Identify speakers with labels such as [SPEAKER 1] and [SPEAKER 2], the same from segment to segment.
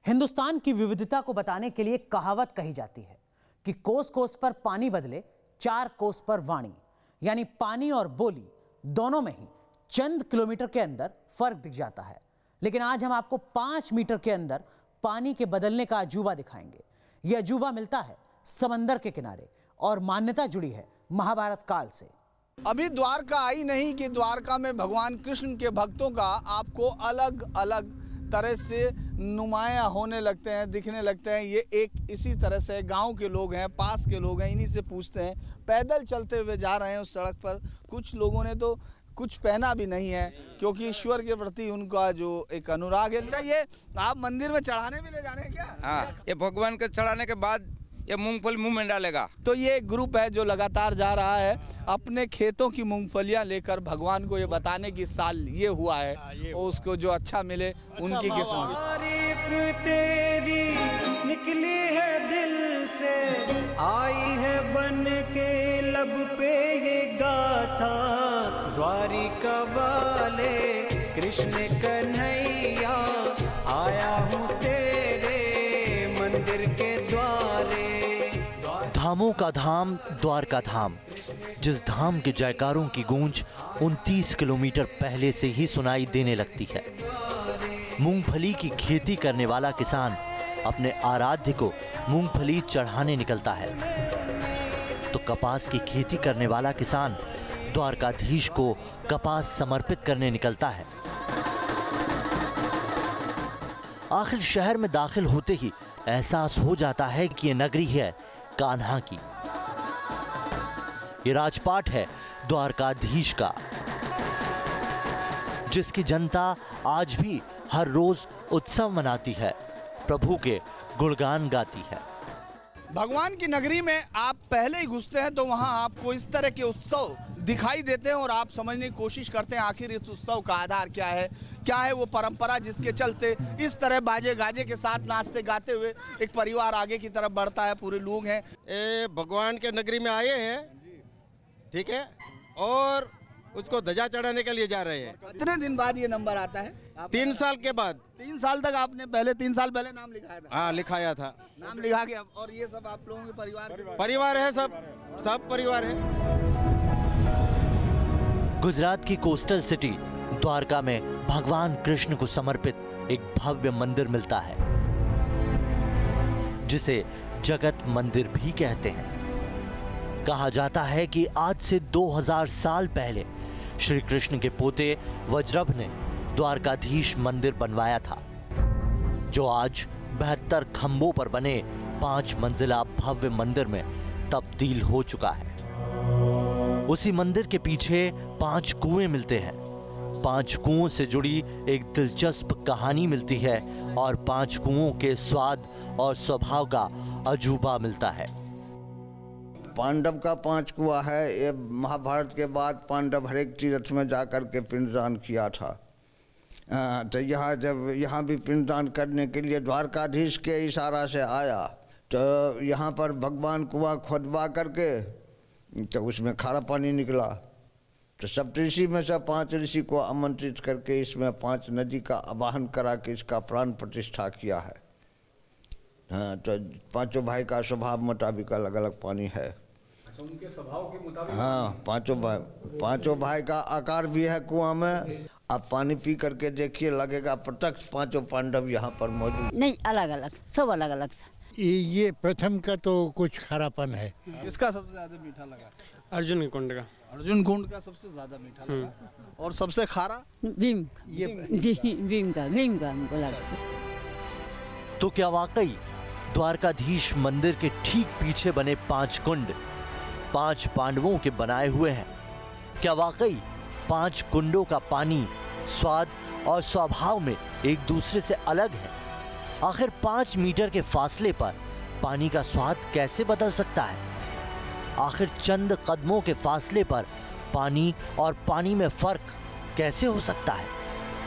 [SPEAKER 1] हिंदुस्तान की विविधता को बताने के लिए कहावत कही जाती है कि कोस कोस पर पानी बदले, चार कोस पर वाणी। यानी पानी और बोली दोनों में ही चंद किलोमीटर के अंदर फर्क दिख जाता है। लेकिन आज हम आपको 5 मीटर के अंदर पानी के बदलने का अजूबा दिखाएंगे। यह अजूबा मिलता है समंदर के किनारे और मान्यता जुड़ी है महाभारत काल से।
[SPEAKER 2] अभी द्वारका आई नहीं कि द्वारका में भगवान कृष्ण के भक्तों का आपको अलग अलग तरह से नुमायां होने लगते हैं, दिखने लगते हैं। ये एक इसी तरह से गांव के लोग हैं, पास के लोग हैं, इन्हीं से पूछते हैं। पैदल चलते हुए जा रहे हैं उस सड़क पर। कुछ लोगों ने तो कुछ पहना भी नहीं है क्योंकि ईश्वर के प्रति उनका जो एक अनुराग है। चाहिए आप मंदिर में चढ़ाने भी ले जाने हैं क्या?
[SPEAKER 3] हाँ, ये भगवान के चढ़ाने के बाद ये मूंगफली मुंह में डालेगा।
[SPEAKER 2] तो ये एक ग्रुप है जो लगातार जा रहा है अपने खेतों की मूंगफलियां लेकर भगवान को ये बताने की साल ये हुआ है और उसको जो अच्छा मिले उनकी किस्मत।
[SPEAKER 4] तारीफ तेरी निकली है दिल से, आई है बन के लब पे ये गाथा। द्वारिका वाले कृष्ण कन्हैया, आया हूँ तेरे मंदिर के द्वारे।
[SPEAKER 5] धामों का धाम द्वारका धाम, जिस धाम के जयकारों की गूंज 29 किलोमीटर पहले से ही सुनाई देने लगती है। मूंगफली की खेती करने वाला किसान अपने आराध्य को मूंगफली चढ़ाने निकलता है, तो कपास की खेती करने वाला किसान द्वारकाधीश को कपास समर्पित करने निकलता है। आखिर शहर में दाखिल होते ही एहसास हो जाता है कि ये नगरी है कान्हा की। ये राजपाट है द्वारकाधीश का, जिसकी जनता आज भी हर रोज उत्सव मनाती है, प्रभु के गुणगान गाती है।
[SPEAKER 2] भगवान की नगरी में आप पहले ही घुसते हैं तो वहां आपको इस तरह के उत्सव दिखाई देते हैं और आप समझने की कोशिश करते हैं आखिर इस उत्सव का आधार क्या है वो परंपरा जिसके चलते इस तरह बाजे गाजे के साथ नाचते गाते हुए एक परिवार आगे की तरफ बढ़ता है। पूरे लोग हैं
[SPEAKER 6] भगवान के नगरी में आए हैं, ठीक है, और उसको ध्वजा चढ़ाने के लिए जा रहे हैं।
[SPEAKER 2] कितने दिन बाद ये नंबर आता है?
[SPEAKER 6] 3 साल के बाद।
[SPEAKER 2] 3 साल तक आपने 3 साल पहले नाम लिखाया था?
[SPEAKER 6] हाँ, लिखाया था।
[SPEAKER 2] नाम लिखा के और ये सब आप लोगों के
[SPEAKER 6] परिवार है, सब परिवार है।
[SPEAKER 5] गुजरात की कोस्टल सिटी द्वारका में भगवान कृष्ण को समर्पित एक भव्य मंदिर मिलता है, जिसे जगत मंदिर भी कहते हैं। कहा जाता है कि आज से 2000 साल पहले श्री कृष्ण के पोते वज्रभ ने द्वारकाधीश मंदिर बनवाया था, जो आज 72 खंभों पर बने 5 मंजिला भव्य मंदिर में तब्दील हो चुका है। उसी मंदिर के पीछे 5 कुएं मिलते हैं। 5 कुओं से जुड़ी एक दिलचस्प कहानी मिलती है और 5 कुओं के स्वाद और स्वभाव का अजूबा मिलता है।
[SPEAKER 7] पांडव का 5 कुआं है। ये महाभारत के बाद पांडव हर एक तीर्थ में जाकर के पिंडदान किया था। तो यहाँ भी पिंडदान करने के लिए द्वारकाधीश के इशारा से आया, तो यहाँ पर भगवान कुआं खोदवा करके तो उसमें खारा पानी निकला। तो सप्तऋषि में से 5 ऋषि को आमंत्रित करके इसमें 5 नदी का आवाहन करा के इसका प्राण प्रतिष्ठा किया है। हाँ, तो 5 भाई का स्वभाव मुताबिक अलग अलग पानी है।
[SPEAKER 2] उनके स्वभाव के मुताबिक।
[SPEAKER 7] हाँ, 5 भाई का आकार भी है कुआं में। आप पानी पी करके देखिए, लगेगा प्रत्यक्ष 5 पांडव यहाँ पर मौजूद
[SPEAKER 8] नहीं, अलग अलग, सब अलग अलग।
[SPEAKER 9] ये प्रथम का तो कुछ खारापन है।
[SPEAKER 2] इसका सबसे ज्यादा मीठा लगा?
[SPEAKER 10] अर्जुन कुंड का।
[SPEAKER 2] अर्जुन कुंड का सबसे ज्यादा मीठा लगा। और सबसे खारा?
[SPEAKER 8] भीम का हमको लगा।
[SPEAKER 5] तो क्या वाकई द्वारकाधीश मंदिर के ठीक पीछे बने 5 कुंड 5 पांडवों के बनाए हुए हैं? क्या वाकई 5 कुंडों का पानी स्वाद और स्वभाव में एक दूसरे से अलग है? आखिर 5 मीटर के फासले पर पानी का स्वाद कैसे बदल सकता है? आखिर चंद कदमों के फासले पर पानी और पानी में फर्क कैसे हो सकता है?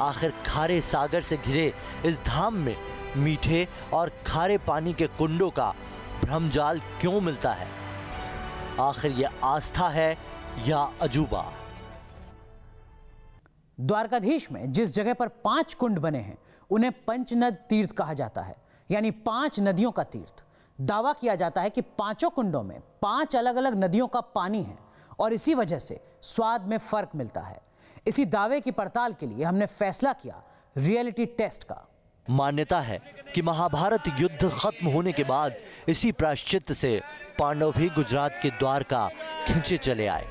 [SPEAKER 5] आखिर खारे सागर से घिरे इस धाम में मीठे और खारे पानी के कुंडों का भ्रमजाल क्यों मिलता है? आखिर यह आस्था है या अजूबा?
[SPEAKER 1] द्वारकाधीश में जिस जगह पर 5 कुंड बने हैं उन्हें पंचनद तीर्थ कहा जाता है, यानी 5 नदियों का तीर्थ। दावा किया जाता है कि पांचों कुंडों में 5 अलग अलग नदियों का पानी है और इसी वजह से स्वाद में फर्क मिलता है। इसी दावे की पड़ताल के लिए हमने फैसला किया रियलिटी टेस्ट का।
[SPEAKER 5] मान्यता है कि महाभारत युद्ध खत्म होने के बाद इसी प्रायश्चित से पांडव भी गुजरात के द्वारका खींचे चले आए।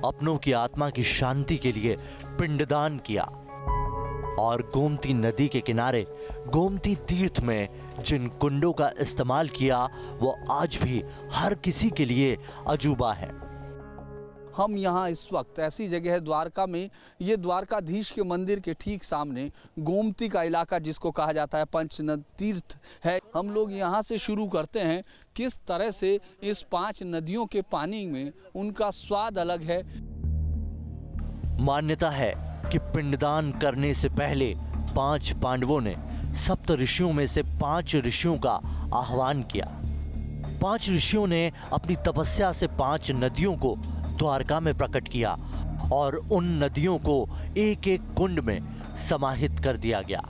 [SPEAKER 5] अपनों की आत्मा की शांति के लिए पिंडदान किया और गोमती नदी के किनारे गोमती तीर्थ में जिन कुंडों का इस्तेमाल किया वो आज भी हर किसी के लिए अजूबा है।
[SPEAKER 2] हम यहाँ इस वक्त ऐसी जगह है द्वारका में, ये द्वारकाधीश के मंदिर के ठीक सामने गोमती का इलाका जिसको कहा जाता है पंचनद तीर्थ है। हम लोग यहाँ से शुरू करते हैं किस तरह से इस 5 नदियों के पानी में उनका स्वाद अलग है।
[SPEAKER 5] मान्यता है कि पिंडदान करने से पहले 5 पांडवों ने सप्त ऋषियों में से 5 ऋषियों का आह्वान किया। 5 ऋषियों ने अपनी तपस्या से 5 नदियों को द्वारका में प्रकट किया और उन नदियों को एक एक कुंड में समाहित कर दिया गया।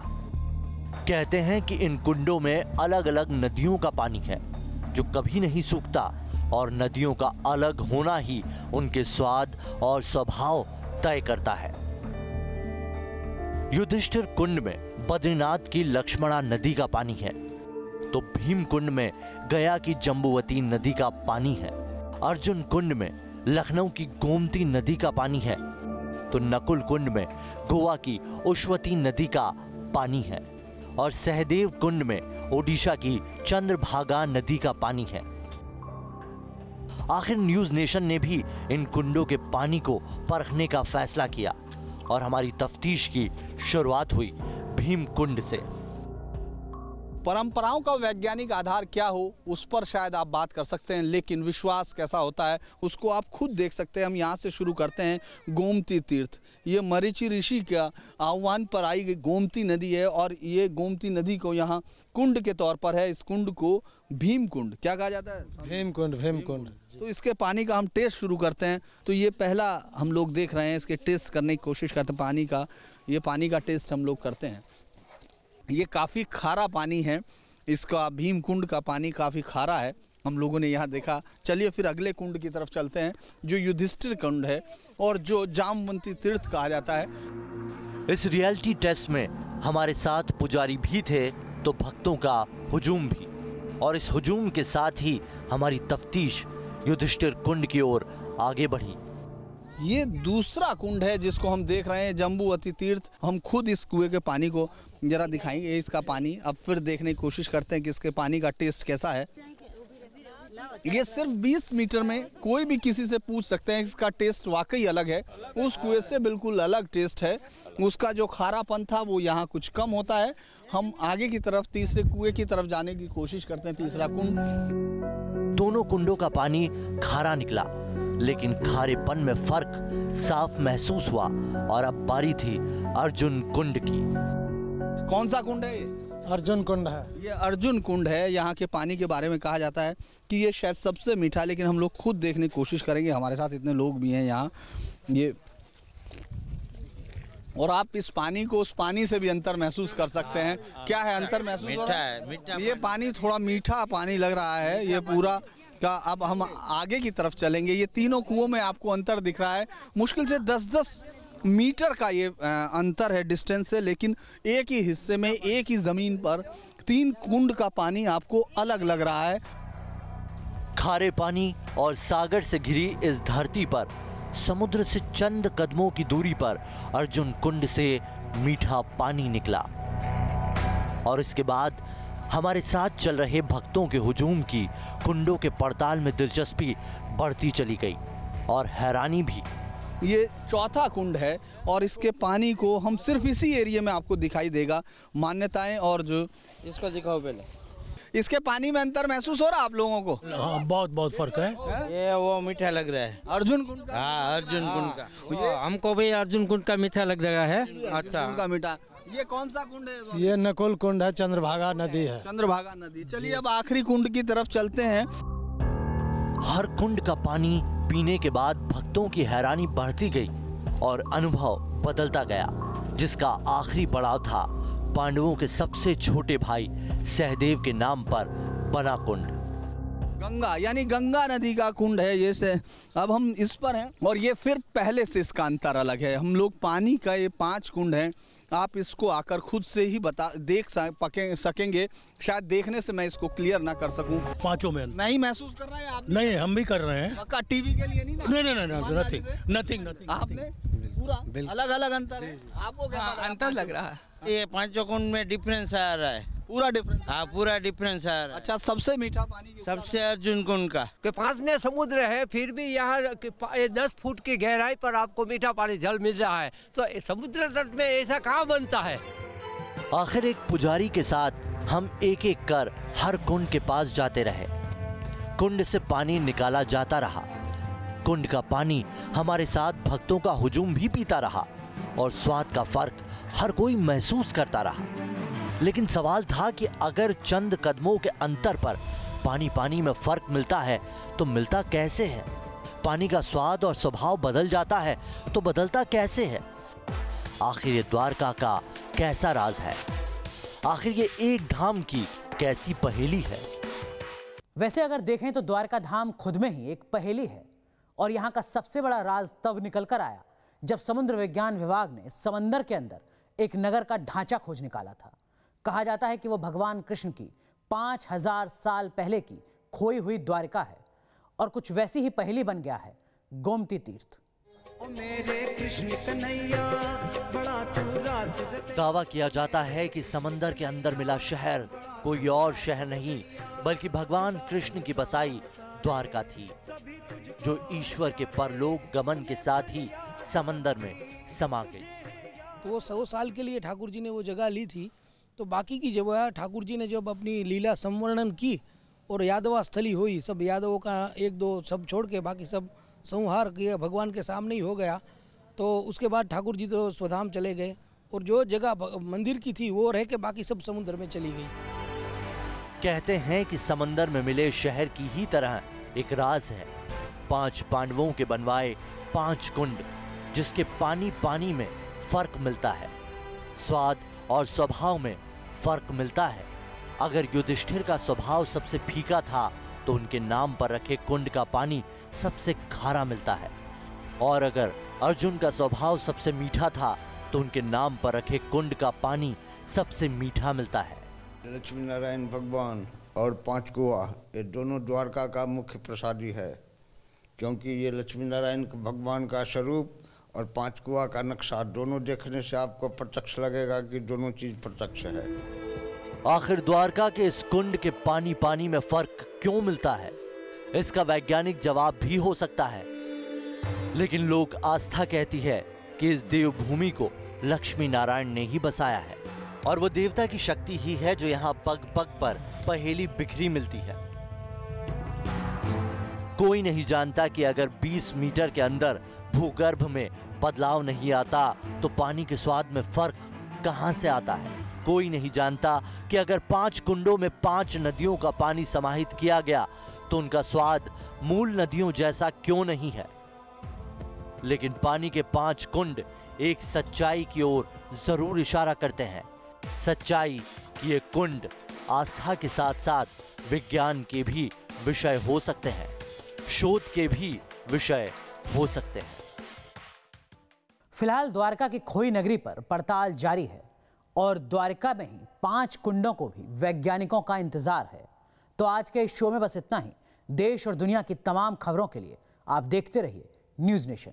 [SPEAKER 5] कहते हैं कि इन कुंडों में अलग अलग नदियों का पानी है जो कभी नहीं सूखता और नदियों का अलग होना ही उनके स्वाद और स्वभाव तय करता है। युधिष्ठिर कुंड में बद्रीनाथ की लक्ष्मणा नदी का पानी है, तो भीम कुंड में गया की जंबुवती नदी का पानी है। अर्जुन कुंड में लखनऊ की गोमती नदी का पानी है, तो नकुल कुंड में गोवा की उश्वती नदी का पानी है और सहदेव कुंड में ओडिशा की चंद्रभागा नदी का पानी है। आखिर न्यूज नेशन ने भी इन कुंडों के पानी को परखने का फैसला किया और हमारी तफ्तीश की शुरुआत हुई भीम कुंड से।
[SPEAKER 2] परंपराओं का वैज्ञानिक आधार क्या हो उस पर शायद आप बात कर सकते हैं, लेकिन विश्वास कैसा होता है उसको आप खुद देख सकते हैं। हम यहाँ से शुरू करते हैं गोमती तीर्थ। ये मरीचि ऋषि का आह्वान पर आई गई गोमती नदी है और ये गोमती नदी को यहाँ कुंड के तौर पर है। इस कुंड को भीम कुंड क्या कहा जाता है?
[SPEAKER 9] भीम कुंड, भीम कुंड।
[SPEAKER 2] तो इसके पानी का हम टेस्ट शुरू करते हैं। तो ये पहला हम लोग देख रहे हैं, इसके टेस्ट करने की कोशिश करते हैं पानी का। ये पानी का टेस्ट हम लोग करते हैं। ये काफ़ी खारा पानी है, इसका भीम कुंड का पानी काफ़ी खारा है, हम लोगों ने यहाँ देखा। चलिए फिर अगले कुंड की तरफ चलते हैं जो युधिष्ठिर कुंड है और जो जामवंती तीर्थ कहा जाता है।
[SPEAKER 5] इस रियलिटी टेस्ट में हमारे साथ पुजारी भी थे तो भक्तों का हुजूम भी, और इस हुजूम के साथ ही हमारी तफ्तीश युधिष्ठिर कुंड की ओर आगे बढ़ी।
[SPEAKER 2] ये दूसरा कुंड है जिसको हम देख रहे हैं, जम्बूवती तीर्थ। हम खुद इस कुएं के पानी को जरा दिखाएंगे, इसका पानी अब फिर देखने की कोशिश करते हैं कि इसके पानी का टेस्ट कैसा है। ये सिर्फ 20 मीटर में कोई भी किसी से पूछ सकते हैं, इसका टेस्ट वाकई अलग है। उस कुएं से बिल्कुल अलग टेस्ट है। उसका जो खारापन था वो यहाँ कुछ कम होता है। हम आगे की तरफ तीसरे कुएं की तरफ जाने की कोशिश करते हैं, तीसरा कुंड।
[SPEAKER 5] दोनों कुंडों का पानी खारा निकला, लेकिन खारेपन में फर्क साफ महसूस हुआ और अब बारी थी अर्जुन कुंड की।
[SPEAKER 2] कौन सा कुंड है ये?
[SPEAKER 9] अर्जुन कुंड है।
[SPEAKER 2] ये अर्जुन कुंड है। यहाँ के पानी के बारे में कहा जाता है कि ये शायद सबसे मीठा, लेकिन हम लोग खुद देखने की कोशिश करेंगे। हमारे साथ इतने लोग भी हैं यहाँ ये, और आप इस पानी को उस पानी से भी अंतर महसूस कर सकते हैं। क्या है अंतर महसूस हो रहा है? मीठा। ये पानी थोड़ा मीठा पानी लग रहा है ये पूरा का। अब हम आगे की तरफ चलेंगे। ये तीनों कुओं में आपको अंतर दिख रहा है, मुश्किल से 10-10 मीटर का ये अंतर है डिस्टेंस से, लेकिन एक ही हिस्से में एक ही ज़मीन पर 3 कुंड का पानी आपको अलग लग रहा है।
[SPEAKER 5] खारे पानी और सागर से घिरी इस धरती पर समुद्र से चंद कदमों की दूरी पर अर्जुन कुंड से मीठा पानी निकला और इसके बाद हमारे साथ चल रहे भक्तों के हुजूम की कुंडों के पड़ताल में दिलचस्पी बढ़ती चली गई और हैरानी भी।
[SPEAKER 2] ये चौथा कुंड है और इसके पानी को हम सिर्फ इसी एरिया में आपको दिखाई देगा। मान्यताएं और जो इसको दिखाओ पहले, इसके पानी में अंतर महसूस हो रहा है आप लोगों को?
[SPEAKER 9] हाँ, बहुत बहुत फर्क है।
[SPEAKER 10] ये वो मीठा लग रहा है
[SPEAKER 2] अर्जुन कुंड का।
[SPEAKER 10] हाँ, अर्जुन कुंड का हमको भी अर्जुन कुंड का मीठा लग रहा है। अच्छा,
[SPEAKER 2] उनका मीठा। ये कौन सा कुंड है?
[SPEAKER 9] ये नकुल कुंड है, चंद्रभागा नदी है।
[SPEAKER 2] चंद्रभागा नदी। चलिए अब आखिरी कुंड की तरफ चलते हैं।
[SPEAKER 5] हर कुंड का पानी पीने के बाद भक्तों की हैरानी बढ़ती गई और अनुभव बदलता गया, जिसका आखिरी पड़ाव था पांडवों के सबसे छोटे भाई सहदेव के नाम पर बना कुंड।
[SPEAKER 2] गंगा यानी गंगा नदी का कुंड है ये से। अब हम इस पर हैं और ये फिर पहले से इसका अंतर अलग है। हम लोग पानी का ये 5 कुंड हैं, आप इसको आकर खुद से ही देख सकेंगे। शायद देखने से मैं इसको क्लियर ना कर सकूं।
[SPEAKER 11] पांचों में
[SPEAKER 2] मैं ही महसूस कर रहा है आप?
[SPEAKER 11] नहीं, हम भी कर रहे हैं।
[SPEAKER 2] पक्का टीवी के लिए नहीं ना?
[SPEAKER 11] नहीं, नथिंग।
[SPEAKER 2] आपने पूरा अलग अलग अंतर है। आपको क्या
[SPEAKER 12] अंतर लग रहा है? ये पांचों कुंड में डिफरेंस आ रहा है।
[SPEAKER 2] पूरा डिफरेंस?
[SPEAKER 12] हाँ, पूरा डिफरेंस आ रहा है।
[SPEAKER 2] अच्छा, सबसे मीठा पानी
[SPEAKER 12] सबसे अर्जुन कुंड का
[SPEAKER 13] के पास में समुद्र है, फिर भी यहाँ 10 फुट की गहराई पर आपको मीठा पानी जल मिल रहा है, तो समुद्र तट में ऐसा कहाँ बनता है?
[SPEAKER 5] आखिर एक पुजारी के साथ हम एक एक कर हर कुंड के पास जाते रहे। कुंड से पानी निकाला जाता रहा। कुंड का पानी हमारे साथ भक्तों का हुजूम भी पीता रहा और स्वाद का फर्क हर कोई महसूस करता रहा। लेकिन सवाल था कि अगर चंद कदमों के अंतर पर पानी में फर्क मिलता है तो मिलता कैसे है? पानी का स्वाद और स्वभाव बदल जाता है तो बदलता कैसे है? आखिर ये द्वारका का कैसा राज है? आखिर ये एक धाम की कैसी पहेली है?
[SPEAKER 1] वैसे अगर देखें तो द्वारका धाम खुद में ही एक पहेली है और यहाँ का सबसे बड़ा राज तब निकल कर आया जब समुद्र विज्ञान विभाग ने समंदर के अंदर एक नगर का ढांचा खोज निकाला था। कहा जाता है कि वो भगवान कृष्ण की 5000 साल पहले की खोई हुई द्वारिका है और कुछ वैसी ही पहेली बन गया है गोमती तीर्थ।
[SPEAKER 5] दावा किया जाता है कि समंदर के अंदर मिला शहर कोई और शहर नहीं बल्कि भगवान कृष्ण की बसाई द्वारका थी, जो ईश्वर के परलोक गमन के साथ ही समंदर में समा गई।
[SPEAKER 14] तो वो 100 साल के लिए ठाकुर जी ने वो जगह ली थी, तो बाकी की जगह ठाकुर जी ने जब अपनी लीला संवर्णन की और यादवा स्थली हुई, सब यादवों का 1-2 सब छोड़ के बाकी सब संहार किया, भगवान के सामने ही हो गया। तो उसके बाद ठाकुर जी तो स्वधाम चले गए और जो जगह मंदिर की थी वो रह के बाकी सब समुद्र में चली गई।
[SPEAKER 5] कहते हैं कि समंदर में मिले शहर की ही तरह एक राज है 5 पांडवों के बनवाए 5 कुंड, जिसके पानी में फर्क मिलता है, स्वाद और स्वभाव में फर्क मिलता है। अगर युधिष्ठिर का स्वभाव सबसे फीका था तो उनके नाम पर रखे कुंड का पानी सबसे खारा मिलता है, और अगर अर्जुन का स्वभाव सबसे मीठा था तो उनके नाम पर रखे कुंड का पानी सबसे मीठा मिलता है।
[SPEAKER 7] लक्ष्मी नारायण भगवान और 5 कुआ ये दोनों द्वारका का मुख्य प्रसादी है, क्योंकि ये लक्ष्मी नारायण भगवान का स्वरूप और 5 कुआ का नक्शा दोनों देखने से आपको प्रत्यक्ष लगेगा कि दोनों चीज प्रत्यक्ष है।
[SPEAKER 5] आखिर द्वारका के इस कुंड के पानी में फर्क क्यों मिलता है? इसका वैज्ञानिक जवाब भी हो सकता है, लेकिन लोक आस्था कहती है कि इस देवभूमि को लक्ष्मी नारायण ने ही बसाया है और वो देवता की शक्ति ही है जो यहाँ पग पग पर पहेली बिखरी मिलती है। कोई नहीं जानता कि अगर 20 मीटर के अंदर भूगर्भ में बदलाव नहीं आता तो पानी के स्वाद में फर्क कहां से आता है। कोई नहीं जानता कि अगर 5 कुंडों में 5 नदियों का पानी समाहित किया गया तो उनका स्वाद मूल नदियों जैसा क्यों नहीं है। लेकिन पानी के 5 कुंड एक सच्चाई की ओर जरूर इशारा करते हैं। सच्चाई कि ये कुंड आस्था के साथ साथ विज्ञान के भी विषय हो सकते हैं, शोध के भी विषय हो सकते हैं।
[SPEAKER 1] फिलहाल द्वारका की खोई नगरी पर पड़ताल जारी है और द्वारका में ही 5 कुंडों को भी वैज्ञानिकों का इंतजार है। तो आज के इस शो में बस इतना ही। देश और दुनिया की तमाम खबरों के लिए आप देखते रहिए न्यूज़ नेशन।